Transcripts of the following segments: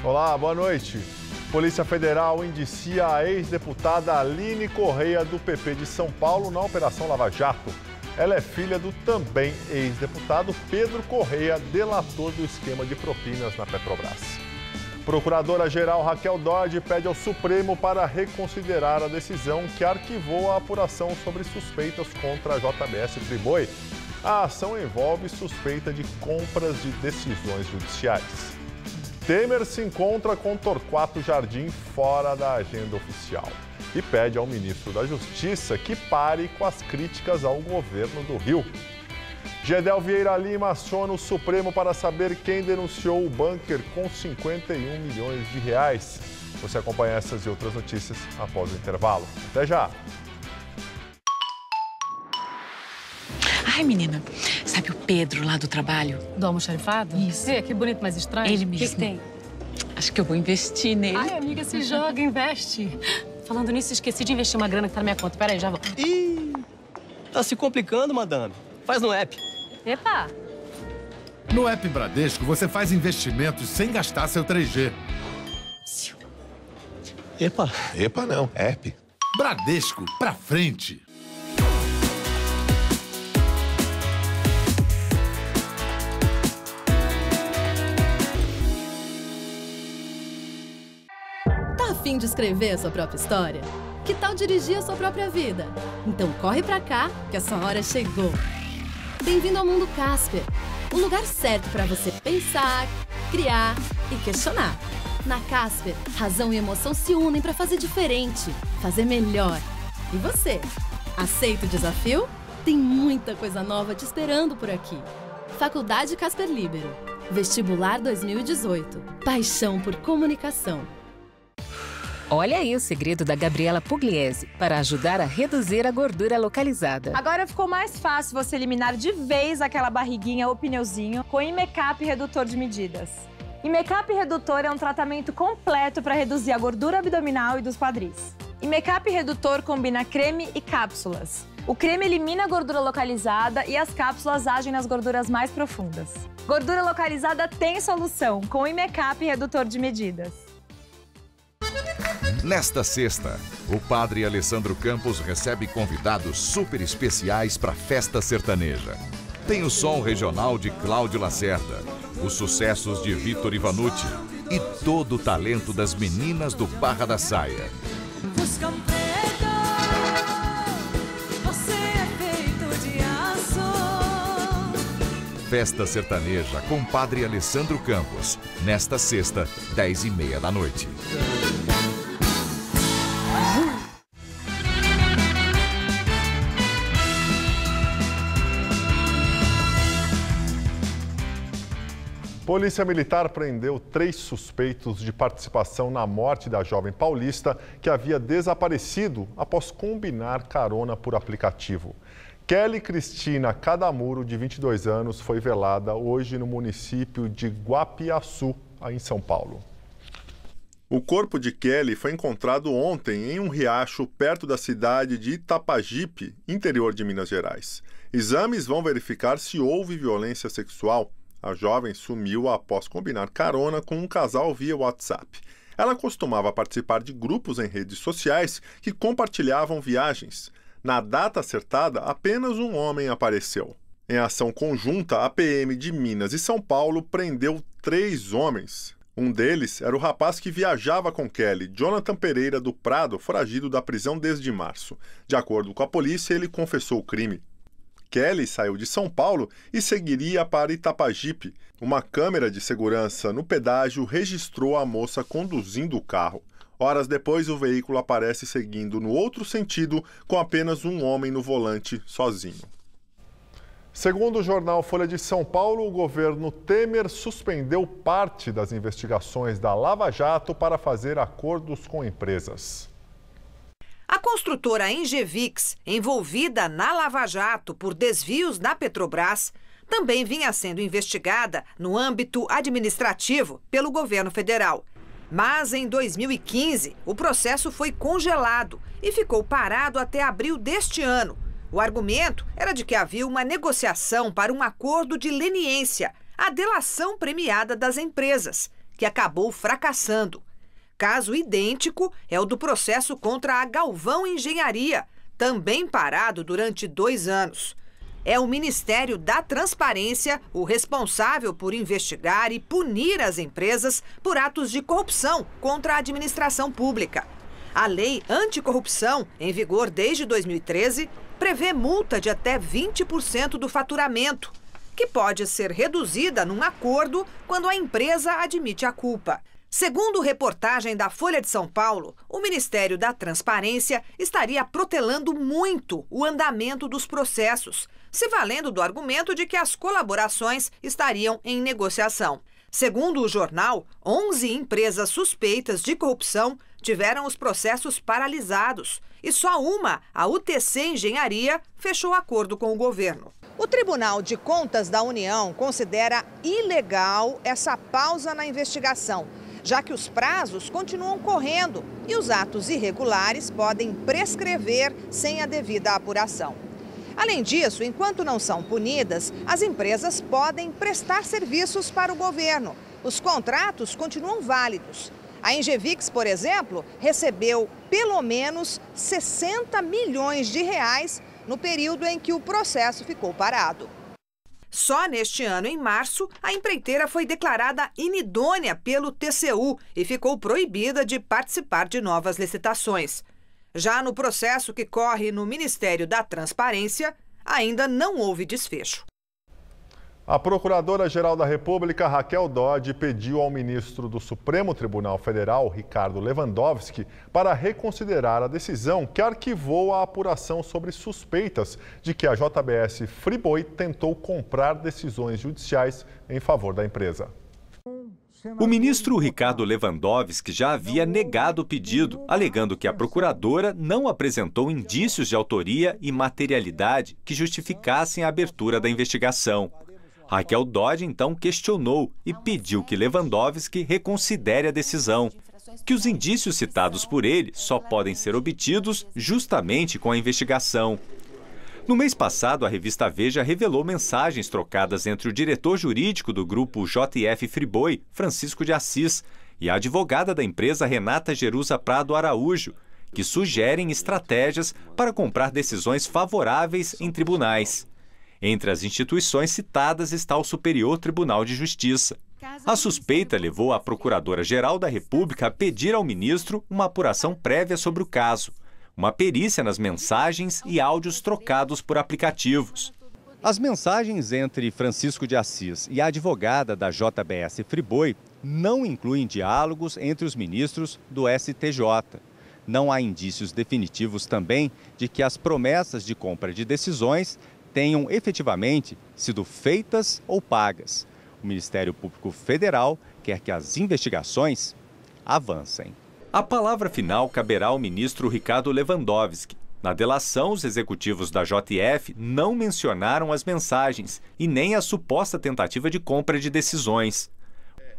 Olá, boa noite. Polícia Federal indicia a ex-deputada Aline Correia, do PP de São Paulo, na Operação Lava Jato. Ela é filha do também ex-deputado Pedro Correia, delator do esquema de propinas na Petrobras. Procuradora-geral Raquel Dodge pede ao Supremo para reconsiderar a decisão que arquivou a apuração sobre suspeitas contra a JBS Friboi. A ação envolve suspeita de compras de decisões judiciais. Temer se encontra com Torquato Jardim fora da agenda oficial e pede ao ministro da Justiça que pare com as críticas ao governo do Rio. Gedel Vieira Lima aciona o Supremo para saber quem denunciou o bunker com 51 milhões de reais. Você acompanha essas e outras notícias após o intervalo. Até já! Ai, menina, sabe o Pedro lá do trabalho? Do almoxarifado? Isso. Que bonito, mas estranho. Ele mesmo. O que tem? Acho que eu vou investir nele. Ai, amiga, se joga, investe. Falando nisso, esqueci de investir uma grana que tá na minha conta. Peraí, já vou. Ih, tá se complicando, madame. Faz no app. Epa! No app Bradesco, você faz investimentos sem gastar seu 3G. Epa. Epa não, app. Bradesco, pra frente. Tá a fim de escrever a sua própria história? Que tal dirigir a sua própria vida? Então corre pra cá, que a sua hora chegou. Bem-vindo ao Mundo Casper, o lugar certo para você pensar, criar e questionar. Na Casper, razão e emoção se unem para fazer diferente, fazer melhor. E você, aceita o desafio? Tem muita coisa nova te esperando por aqui. Faculdade Casper Libero, Vestibular 2018, paixão por comunicação. Olha aí o segredo da Gabriela Pugliese para ajudar a reduzir a gordura localizada. Agora ficou mais fácil você eliminar de vez aquela barriguinha ou pneuzinho com Imecap Redutor de Medidas. Imecap Redutor é um tratamento completo para reduzir a gordura abdominal e dos quadris. Imecap Redutor combina creme e cápsulas. O creme elimina a gordura localizada e as cápsulas agem nas gorduras mais profundas. Gordura localizada tem solução com Imecap Redutor de Medidas. Nesta sexta, o padre Alessandro Campos recebe convidados super especiais para a festa sertaneja. Tem o som regional de Cláudio Lacerda, os sucessos de Vitor Ivanucci e todo o talento das meninas do Barra da Saia. Festa sertaneja com padre Alessandro Campos, nesta sexta, 10h30 da noite. Polícia Militar prendeu 3 suspeitos de participação na morte da jovem paulista que havia desaparecido após combinar carona por aplicativo. Kelly Cristina Cadamuro, de 22 anos, foi velada hoje no município de Guapiaçu, em São Paulo. O corpo de Kelly foi encontrado ontem em um riacho perto da cidade de Itapajipe, interior de Minas Gerais. Exames vão verificar se houve violência sexual. A jovem sumiu após combinar carona com um casal via WhatsApp. Ela costumava participar de grupos em redes sociais que compartilhavam viagens. Na data acertada, apenas um homem apareceu. Em ação conjunta, a PM de Minas e São Paulo prendeu 3 homens. Um deles era o rapaz que viajava com Kelly, Jonathan Pereira do Prado, foragido da prisão desde março. De acordo com a polícia, ele confessou o crime. Kelly saiu de São Paulo e seguiria para Itapajipe. Uma câmera de segurança no pedágio registrou a moça conduzindo o carro. Horas depois, o veículo aparece seguindo no outro sentido, com apenas um homem no volante, sozinho. Segundo o jornal Folha de São Paulo, o governo Temer suspendeu parte das investigações da Lava Jato para fazer acordos com empresas. A construtora Engevix, envolvida na Lava Jato por desvios na Petrobras, também vinha sendo investigada no âmbito administrativo pelo governo federal. Mas em 2015, o processo foi congelado e ficou parado até abril deste ano. O argumento era de que havia uma negociação para um acordo de leniência, a delação premiada das empresas, que acabou fracassando. Caso idêntico é o do processo contra a Galvão Engenharia, também parado durante 2 anos. É o Ministério da Transparência o responsável por investigar e punir as empresas por atos de corrupção contra a administração pública. A lei anticorrupção, em vigor desde 2013, prevê multa de até 20% do faturamento, que pode ser reduzida num acordo quando a empresa admite a culpa. Segundo reportagem da Folha de São Paulo, o Ministério da Transparência estaria protelando muito o andamento dos processos, se valendo do argumento de que as colaborações estariam em negociação. Segundo o jornal, 11 empresas suspeitas de corrupção tiveram os processos paralisados e só uma, a UTC Engenharia, fechou acordo com o governo. O Tribunal de Contas da União considera ilegal essa pausa na investigação, já que os prazos continuam correndo e os atos irregulares podem prescrever sem a devida apuração. Além disso, enquanto não são punidas, as empresas podem prestar serviços para o governo. Os contratos continuam válidos. A Engevix, por exemplo, recebeu pelo menos 60 milhões de reais no período em que o processo ficou parado. Só neste ano, em março, a empreiteira foi declarada inidônea pelo TCU e ficou proibida de participar de novas licitações. Já no processo que corre no Ministério da Transparência, ainda não houve desfecho. A Procuradora-Geral da República, Raquel Dodge, pediu ao ministro do Supremo Tribunal Federal, Ricardo Lewandowski, para reconsiderar a decisão que arquivou a apuração sobre suspeitas de que a JBS Friboi tentou comprar decisões judiciais em favor da empresa. O ministro Ricardo Lewandowski já havia negado o pedido, alegando que a procuradora não apresentou indícios de autoria e materialidade que justificassem a abertura da investigação. Raquel Dodge, então, questionou e pediu que Lewandowski reconsidere a decisão, que os indícios citados por ele só podem ser obtidos justamente com a investigação. No mês passado, a revista Veja revelou mensagens trocadas entre o diretor jurídico do grupo JF Friboi, Francisco de Assis, e a advogada da empresa Renata Jerusa Prado Araújo, que sugerem estratégias para comprar decisões favoráveis em tribunais. Entre as instituições citadas está o Superior Tribunal de Justiça. A suspeita levou a Procuradora-Geral da República a pedir ao ministro uma apuração prévia sobre o caso, uma perícia nas mensagens e áudios trocados por aplicativos. As mensagens entre Francisco de Assis e a advogada da JBS Friboi não incluem diálogos entre os ministros do STJ. Não há indícios definitivos também de que as promessas de compra de decisões tenham efetivamente sido feitas ou pagas. O Ministério Público Federal quer que as investigações avancem. A palavra final caberá ao ministro Ricardo Lewandowski. Na delação, os executivos da JF não mencionaram as mensagens e nem a suposta tentativa de compra de decisões.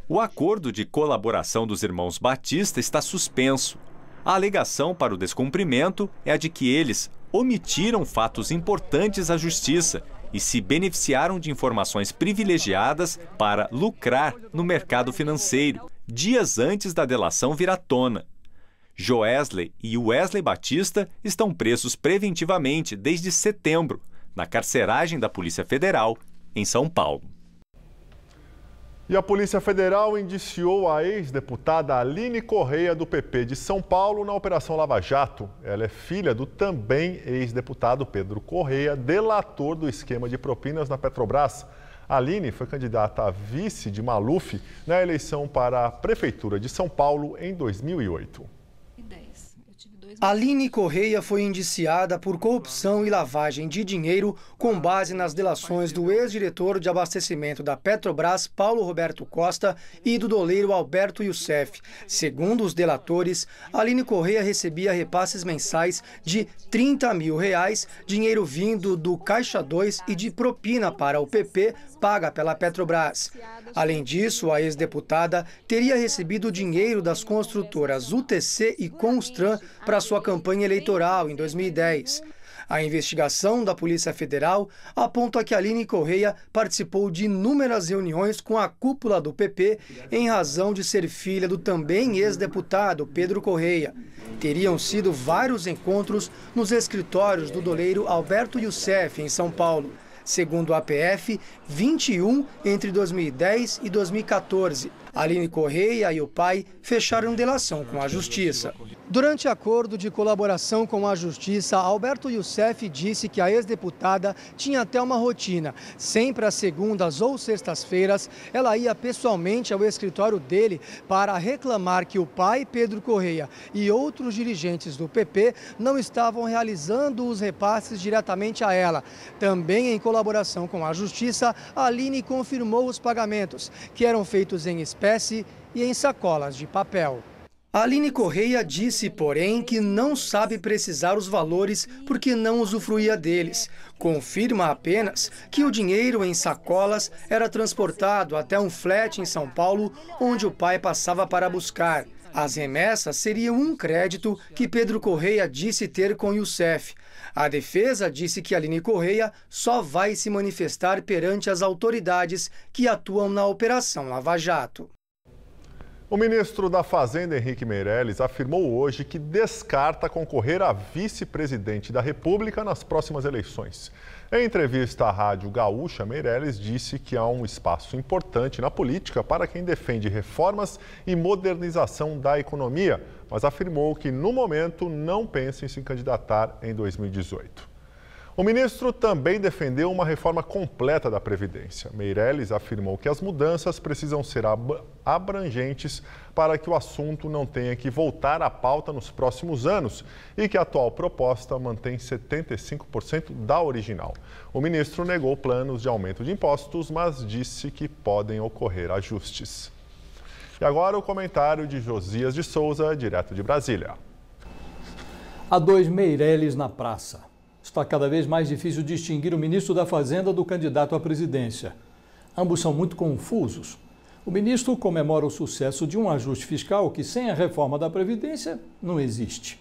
O acordo de colaboração dos irmãos Batista está suspenso. A alegação para o descumprimento é a de que eles omitiram fatos importantes à justiça e se beneficiaram de informações privilegiadas para lucrar no mercado financeiro, dias antes da delação vir à tona. Joesley e Wesley Batista estão presos preventivamente desde setembro, na carceragem da Polícia Federal, em São Paulo. E a Polícia Federal indiciou a ex-deputada Aline Correia, do PP de São Paulo, na Operação Lava Jato. Ela é filha do também ex-deputado Pedro Correia, delator do esquema de propinas na Petrobras. A Aline foi candidata a vice de Maluf na eleição para a Prefeitura de São Paulo em 2008. Aline Correia foi indiciada por corrupção e lavagem de dinheiro com base nas delações do ex-diretor de abastecimento da Petrobras, Paulo Roberto Costa, e do doleiro Alberto Youssef. Segundo os delatores, Aline Correia recebia repasses mensais de R$30 mil, dinheiro vindo do Caixa 2 e de propina para o PP, paga pela Petrobras. Além disso, a ex-deputada teria recebido dinheiro das construtoras UTC e Constran para sua campanha eleitoral em 2010. A investigação da Polícia Federal aponta que Aline Correia participou de inúmeras reuniões com a cúpula do PP em razão de ser filha do também ex-deputado Pedro Correia. Teriam sido vários encontros nos escritórios do doleiro Alberto Youssef, em São Paulo. Segundo a PF, 21 entre 2010 e 2014. Aline Correia e o pai fecharam delação com a Justiça. Durante acordo de colaboração com a Justiça, Alberto Youssef disse que a ex-deputada tinha até uma rotina. Sempre às segundas ou sextas-feiras, ela ia pessoalmente ao escritório dele para reclamar que o pai, Pedro Correia, e outros dirigentes do PP não estavam realizando os repasses diretamente a ela. Também em colaboração com a Justiça, a Aline confirmou os pagamentos, que eram feitos em espécie e em sacolas de papel. Aline Correia disse, porém, que não sabe precisar os valores porque não usufruía deles. Confirma apenas que o dinheiro em sacolas era transportado até um flat em São Paulo, onde o pai passava para buscar. As remessas seriam um crédito que Pedro Correia disse ter com Youssef. A defesa disse que Aline Correia só vai se manifestar perante as autoridades que atuam na Operação Lava Jato. O ministro da Fazenda, Henrique Meirelles, afirmou hoje que descarta concorrer a vice-presidente da República nas próximas eleições. Em entrevista à Rádio Gaúcha, Meirelles disse que há um espaço importante na política para quem defende reformas e modernização da economia, mas afirmou que, no momento, não pensa em se candidatar em 2018. O ministro também defendeu uma reforma completa da Previdência. Meirelles afirmou que as mudanças precisam ser abrangentes para que o assunto não tenha que voltar à pauta nos próximos anos e que a atual proposta mantém 75% da original. O ministro negou planos de aumento de impostos, mas disse que podem ocorrer ajustes. E agora o comentário de Josias de Souza, direto de Brasília. Há dois Meirelles na praça. Está cada vez mais difícil distinguir o ministro da Fazenda do candidato à presidência. Ambos são muito confusos. O ministro comemora o sucesso de um ajuste fiscal que, sem a reforma da Previdência, não existe.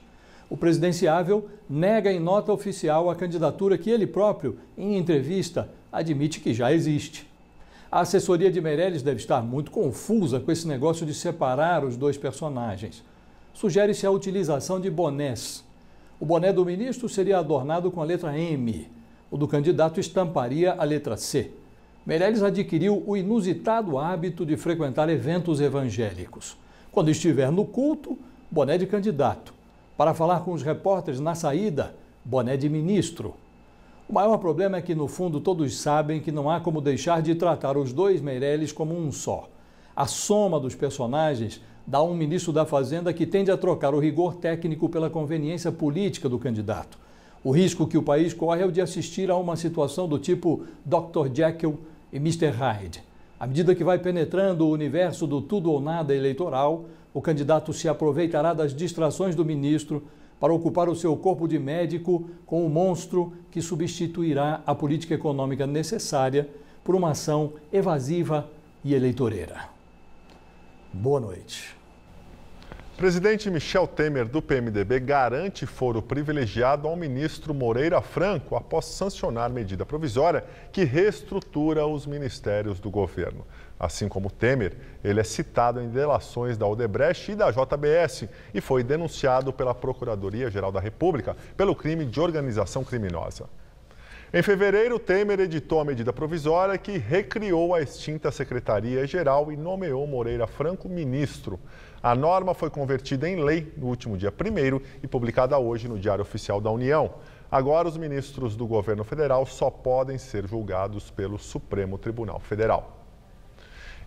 O presidenciável nega em nota oficial a candidatura que ele próprio, em entrevista, admite que já existe. A assessoria de Meirelles deve estar muito confusa com esse negócio de separar os dois personagens. Sugere-se a utilização de bonés. O boné do ministro seria adornado com a letra M. O do candidato estamparia a letra C. Meirelles adquiriu o inusitado hábito de frequentar eventos evangélicos. Quando estiver no culto, boné de candidato. Para falar com os repórteres na saída, boné de ministro. O maior problema é que, no fundo, todos sabem que não há como deixar de tratar os dois Meirelles como um só. A soma dos personagens dá um ministro da Fazenda que tende a trocar o rigor técnico pela conveniência política do candidato. O risco que o país corre é o de assistir a uma situação do tipo Dr. Jekyll e Mr. Hyde. À medida que vai penetrando o universo do tudo ou nada eleitoral, o candidato se aproveitará das distrações do ministro para ocupar o seu corpo de médico com o monstro que substituirá a política econômica necessária por uma ação evasiva e eleitoreira. Boa noite. Presidente Michel Temer, do PMDB, garante foro privilegiado ao ministro Moreira Franco após sancionar medida provisória que reestrutura os ministérios do governo. Assim como Temer, ele é citado em delações da Odebrecht e da JBS e foi denunciado pela Procuradoria-Geral da República pelo crime de organização criminosa. Em fevereiro, Temer editou a medida provisória que recriou a extinta Secretaria-Geral e nomeou Moreira Franco ministro. A norma foi convertida em lei no último dia 1º e publicada hoje no Diário Oficial da União. Agora, os ministros do governo federal só podem ser julgados pelo Supremo Tribunal Federal.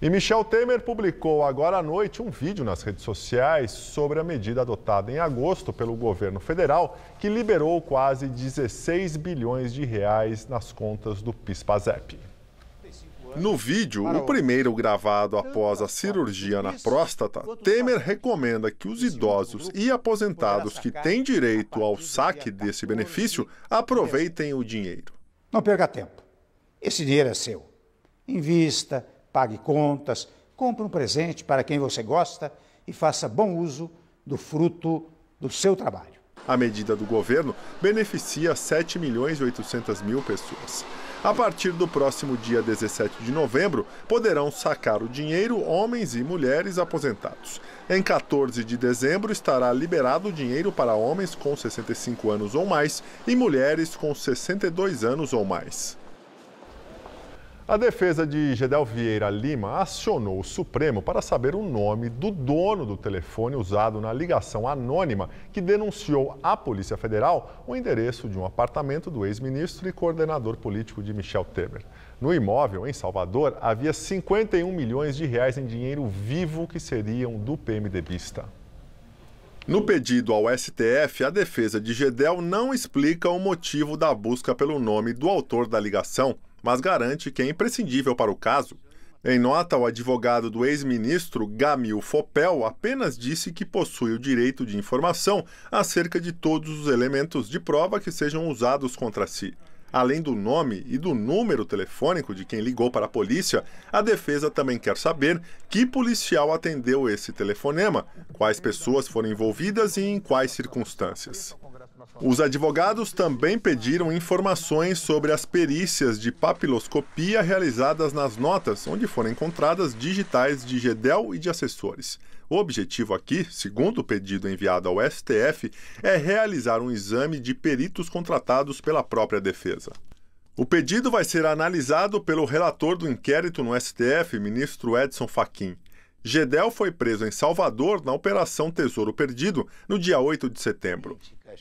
E Michel Temer publicou agora à noite um vídeo nas redes sociais sobre a medida adotada em agosto pelo governo federal, que liberou quase 16 bilhões de reais nas contas do PIS/PASEP. No vídeo, o primeiro gravado após a cirurgia na próstata, Temer recomenda que os idosos e aposentados que têm direito ao saque desse benefício aproveitem o dinheiro. Não perca tempo. Esse dinheiro é seu. Invista, pague contas, compre um presente para quem você gosta e faça bom uso do fruto do seu trabalho. A medida do governo beneficia 7.800.000 pessoas. A partir do próximo dia 17 de novembro, poderão sacar o dinheiro homens e mulheres aposentados. Em 14 de dezembro, estará liberado o dinheiro para homens com 65 anos ou mais e mulheres com 62 anos ou mais. A defesa de Gedel Vieira Lima acionou o Supremo para saber o nome do dono do telefone usado na ligação anônima que denunciou à Polícia Federal o endereço de um apartamento do ex-ministro e coordenador político de Michel Temer. No imóvel, em Salvador, havia 51 milhões de reais em dinheiro vivo que seriam do PMDBista. No pedido ao STF, a defesa de Gedel não explica o motivo da busca pelo nome do autor da ligação, mas garante que é imprescindível para o caso. Em nota, o advogado do ex-ministro, Gamil Fopel, apenas disse que possui o direito de informação acerca de todos os elementos de prova que sejam usados contra si. Além do nome e do número telefônico de quem ligou para a polícia, a defesa também quer saber que policial atendeu esse telefonema, quais pessoas foram envolvidas e em quais circunstâncias. Os advogados também pediram informações sobre as perícias de papiloscopia realizadas nas notas, onde foram encontradas digitais de Gedel e de assessores. O objetivo aqui, segundo o pedido enviado ao STF, é realizar um exame de peritos contratados pela própria defesa. O pedido vai ser analisado pelo relator do inquérito no STF, ministro Edson Fachin. Gedel foi preso em Salvador na Operação Tesouro Perdido, no dia 8 de setembro.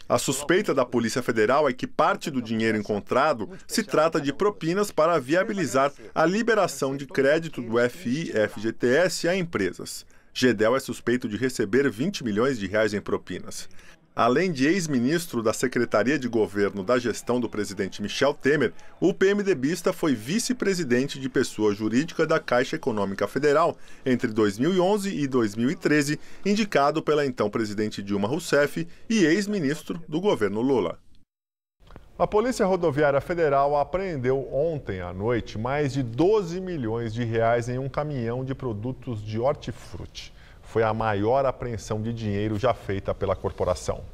A suspeita da Polícia Federal é que parte do dinheiro encontrado se trata de propinas para viabilizar a liberação de crédito do FI-FGTS a empresas. Gedel é suspeito de receber 20 milhões de reais em propinas. Além de ex-ministro da Secretaria de Governo da gestão do presidente Michel Temer, o PMDBista foi vice-presidente de pessoa jurídica da Caixa Econômica Federal entre 2011 e 2013, indicado pela então presidente Dilma Rousseff e ex-ministro do governo Lula. A Polícia Rodoviária Federal apreendeu ontem à noite mais de 12 milhões de reais em um caminhão de produtos de hortifruti. Foi a maior apreensão de dinheiro já feita pela corporação.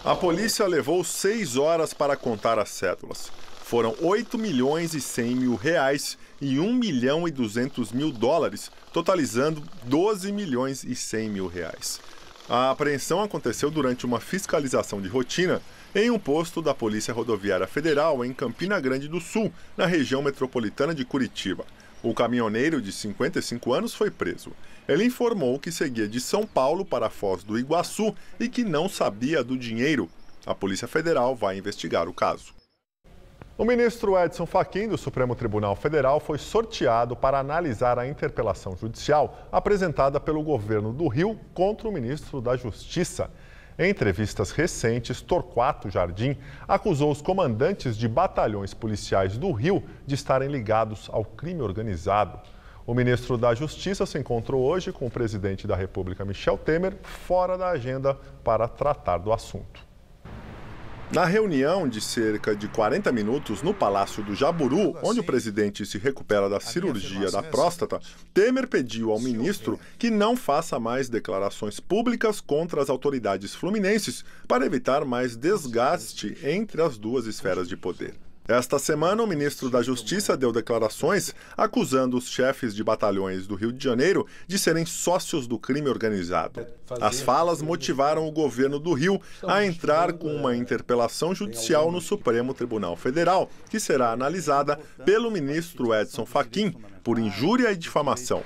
A polícia levou 6 horas para contar as cédulas. Foram 8 milhões e 100 mil reais e 1 milhão e 200 mil dólares, totalizando 12 milhões e 100 mil reais. A apreensão aconteceu durante uma fiscalização de rotina em um posto da Polícia Rodoviária Federal em Campina Grande do Sul, na região metropolitana de Curitiba. O caminhoneiro de 55 anos foi preso. Ele informou que seguia de São Paulo para Foz do Iguaçu e que não sabia do dinheiro. A Polícia Federal vai investigar o caso. O ministro Edson Fachin, do Supremo Tribunal Federal, foi sorteado para analisar a interpelação judicial apresentada pelo governo do Rio contra o ministro da Justiça. Em entrevistas recentes, Torquato Jardim acusou os comandantes de batalhões policiais do Rio de estarem ligados ao crime organizado. O ministro da Justiça se encontrou hoje com o presidente da República, Michel Temer, fora da agenda para tratar do assunto. Na reunião de cerca de 40 minutos no Palácio do Jaburu, onde o presidente se recupera da cirurgia da próstata, Temer pediu ao ministro que não faça mais declarações públicas contra as autoridades fluminenses para evitar mais desgaste entre as duas esferas de poder. Esta semana, o ministro da Justiça deu declarações acusando os chefes de batalhões do Rio de Janeiro de serem sócios do crime organizado. As falas motivaram o governo do Rio a entrar com uma interpelação judicial no Supremo Tribunal Federal, que será analisada pelo ministro Edson Fachin por injúria e difamação.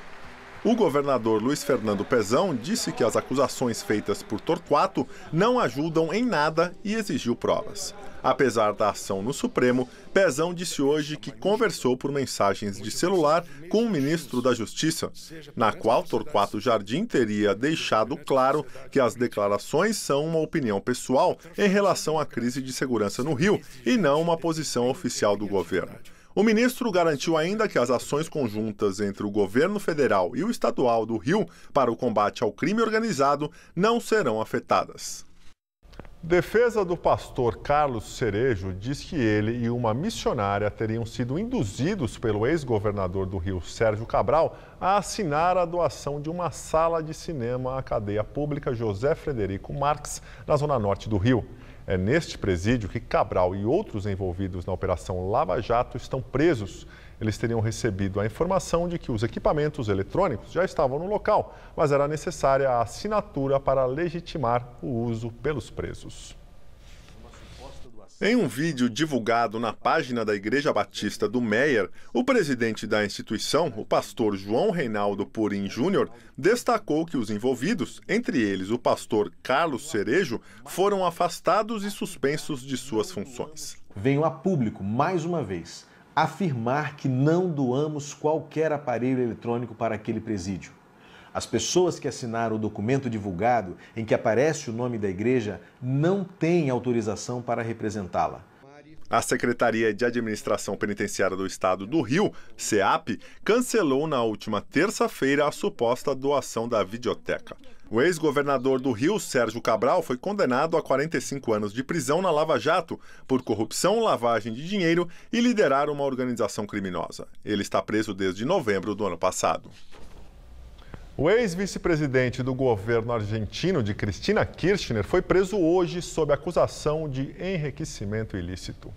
O governador Luiz Fernando Pezão disse que as acusações feitas por Torquato não ajudam em nada e exigiu provas. Apesar da ação no Supremo, Pezão disse hoje que conversou por mensagens de celular com o ministro da Justiça, na qual Torquato Jardim teria deixado claro que as declarações são uma opinião pessoal em relação à crise de segurança no Rio e não uma posição oficial do governo. O ministro garantiu ainda que as ações conjuntas entre o governo federal e o estadual do Rio para o combate ao crime organizado não serão afetadas. Defesa do pastor Carlos Cerejo diz que ele e uma missionária teriam sido induzidos pelo ex-governador do Rio, Sérgio Cabral, a assinar a doação de uma sala de cinema à cadeia pública José Frederico Marques, na zona norte do Rio. É neste presídio que Cabral e outros envolvidos na Operação Lava Jato estão presos. Eles teriam recebido a informação de que os equipamentos eletrônicos já estavam no local, mas era necessária a assinatura para legitimar o uso pelos presos. Em um vídeo divulgado na página da Igreja Batista do Meier, o presidente da instituição, o pastor João Reinaldo Purim Júnior, destacou que os envolvidos, entre eles o pastor Carlos Cerejo, foram afastados e suspensos de suas funções. Venho a público, mais uma vez, afirmar que não doamos qualquer aparelho eletrônico para aquele presídio. As pessoas que assinaram o documento divulgado, em que aparece o nome da igreja, não têm autorização para representá-la. A Secretaria de Administração Penitenciária do Estado do Rio, SEAP, cancelou na última terça-feira a suposta doação da videoteca. O ex-governador do Rio, Sérgio Cabral, foi condenado a 45 anos de prisão na Lava Jato por corrupção, lavagem de dinheiro e liderar uma organização criminosa. Ele está preso desde novembro do ano passado. O ex-vice-presidente do governo argentino de Cristina Kirchner foi preso hoje sob acusação de enriquecimento ilícito.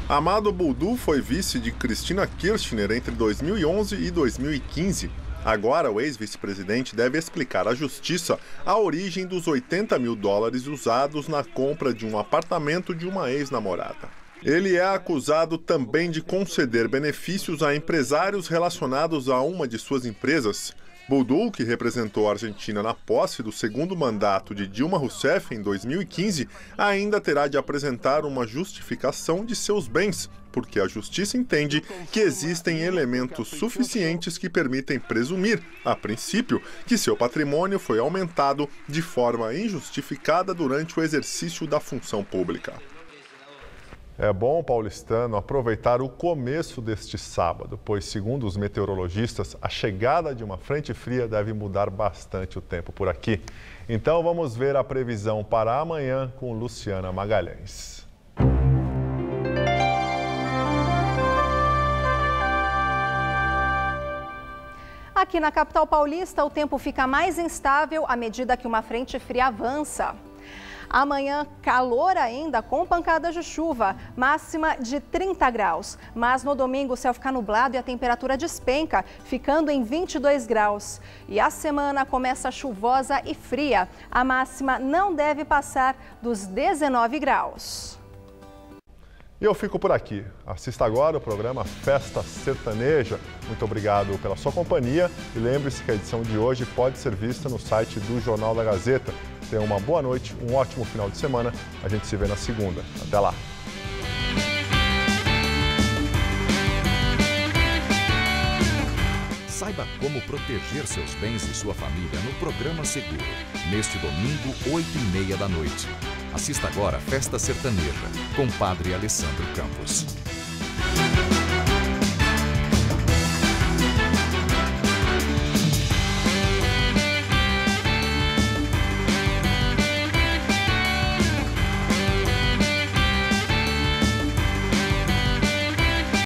Amado Boudou foi vice de Cristina Kirchner entre 2011 e 2015. Agora, o ex-vice-presidente deve explicar à justiça a origem dos 80 mil dólares usados na compra de um apartamento de uma ex-namorada. Ele é acusado também de conceder benefícios a empresários relacionados a uma de suas empresas. Boudou, que representou a Argentina na posse do segundo mandato de Dilma Rousseff em 2015, ainda terá de apresentar uma justificação de seus bens, porque a justiça entende que existem elementos suficientes que permitem presumir, a princípio, que seu patrimônio foi aumentado de forma injustificada durante o exercício da função pública. É bom, paulistano, aproveitar o começo deste sábado, pois, segundo os meteorologistas, a chegada de uma frente fria deve mudar bastante o tempo por aqui. Então, vamos ver a previsão para amanhã com Luciana Magalhães. Aqui na capital paulista, o tempo fica mais instável à medida que uma frente fria avança. Amanhã, calor ainda com pancadas de chuva, máxima de 30 graus. Mas no domingo o céu fica nublado e a temperatura despenca, ficando em 22 graus. E a semana começa chuvosa e fria. A máxima não deve passar dos 19 graus. E eu fico por aqui. Assista agora o programa Festa Sertaneja. Muito obrigado pela sua companhia e lembre-se que a edição de hoje pode ser vista no site do Jornal da Gazeta. Tenha uma boa noite, um ótimo final de semana. A gente se vê na segunda. Até lá! Saiba como proteger seus bens e sua família no Programa Seguro. Neste domingo, 8h30 da noite. Assista agora Festa Sertaneja, com Padre Alessandro Campos.